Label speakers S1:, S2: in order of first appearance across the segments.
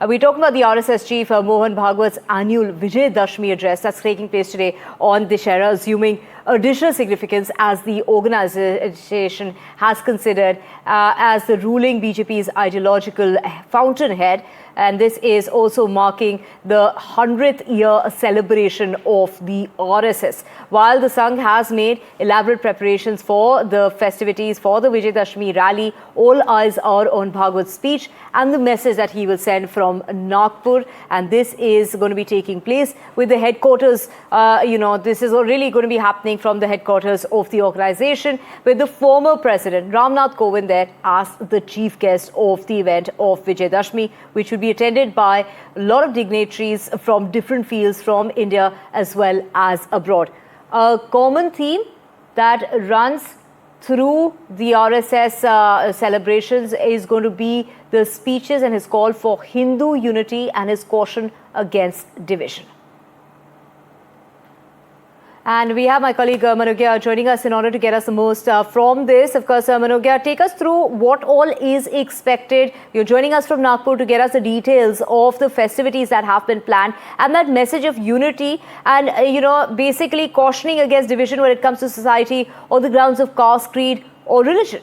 S1: We're talking about the RSS chief Mohan Bhagwat's annual Vijay Dashmi address that's taking place today on Dussehra, assuming additional significance as the organization has considered as the ruling BJP's ideological fountainhead. And this is also marking the 100th year celebration of the RSS. While the Sangh has made elaborate preparations for the festivities for the Vijay Dashmi rally, all eyes are on Bhagwat's speech and the message that he will send from Nagpur. And this is going to be taking place with the headquarters. This is really going to be happening from the headquarters of the organization, with the former president Ram Nath Kovind there as the chief guest of the event of Vijay Dashmi, which will be attended by a lot of dignitaries from different fields from India as well as abroad. A common theme that runs through the RSS celebrations is going to be the speeches and his call for Hindu unity and his caution against division. And we have my colleague Manogya joining us in order to get us the most from this. Of course, Manogya, take us through what all is expected. You're joining us from Nagpur to get us the details of the festivities that have been planned and that message of unity and, basically cautioning against division when it comes to society on the grounds of caste, creed or religion.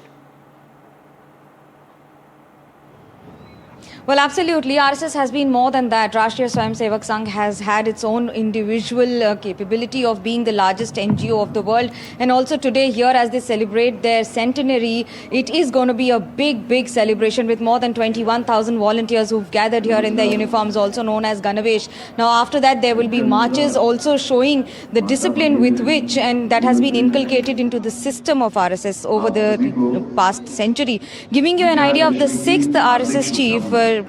S2: Well, absolutely. RSS has been more than that. Rashtriya Swayamsevak Sangh has had its own individual capability of being the largest NGO of the world. And also today here, as they celebrate their centenary, it is going to be a big celebration with more than 21,000 volunteers who've gathered here in their uniforms, also known as Ganavesh. Now, after that, there will be marches also showing the discipline with which, and that has been inculcated into the system of RSS over the past century. Giving you an idea of the 6th RSS chief,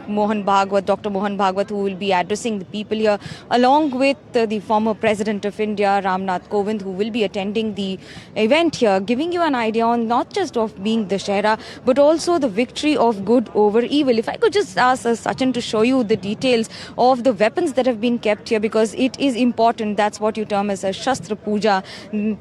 S2: Mohan Bhagwat, Dr. Mohan Bhagwat, who will be addressing the people here, along with the former President of India, Ram Nath Kovind, who will be attending the event here, giving you an idea on not just of being Dussehra, but also the victory of good over evil. If I could just ask Sachin to show you the details of the weapons that have been kept here, because it is important. That's what you term as a Shastra Puja,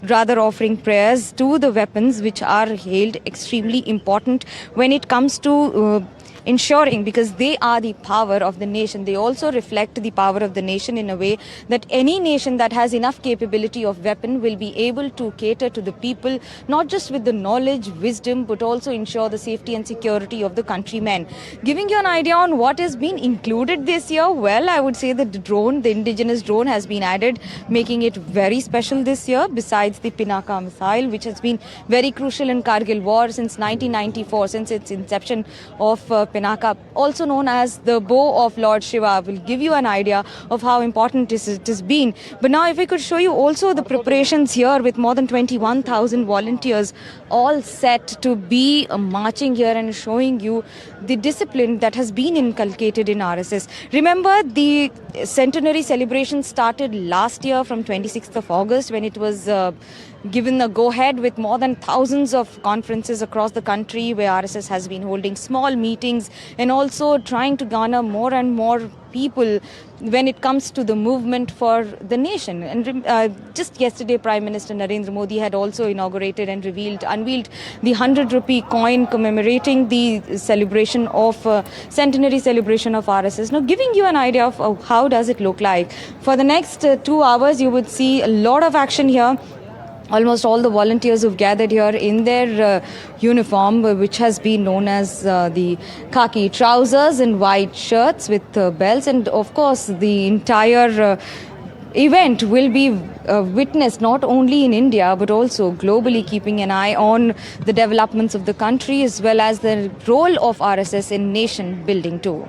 S2: rather offering prayers to the weapons, which are hailed extremely important when it comes to ensuring, because they are the power of the nation. They also reflect the power of the nation in a way that any nation that has enough capability of weapon will be able to cater to the people, not just with the knowledge, wisdom, but also ensure the safety and security of the countrymen. Giving you an idea on what has been included this year, well, I would say that the indigenous drone has been added, making it very special this year, besides the Pinaka missile, which has been very crucial in Kargil war since 1994, since its inception of Pinaka, also known as the bow of Lord Shiva, will give you an idea of how important it has been. But now if I could show you also the preparations here with more than 21,000 volunteers all set to be marching here and showing you the discipline that has been inculcated in RSS. Remember, the centenary celebration started last year from 26th of August when it was given a go-ahead with more than thousands of conferences across the country where RSS has been holding small meetings and also trying to garner more and more people when it comes to the movement for the nation. And just yesterday, Prime Minister Narendra Modi had also inaugurated and unveiled the 100 rupee coin commemorating the celebration of centenary celebration of RSS. Now, giving you an idea of how does it look like. For the next 2 hours, you would see a lot of action here. Almost all the volunteers who've gathered here in their uniform, which has been known as the khaki trousers and white shirts with belts. And of course, the entire event will be witnessed not only in India, but also globally, keeping an eye on the developments of the country as well as the role of RSS in nation building too.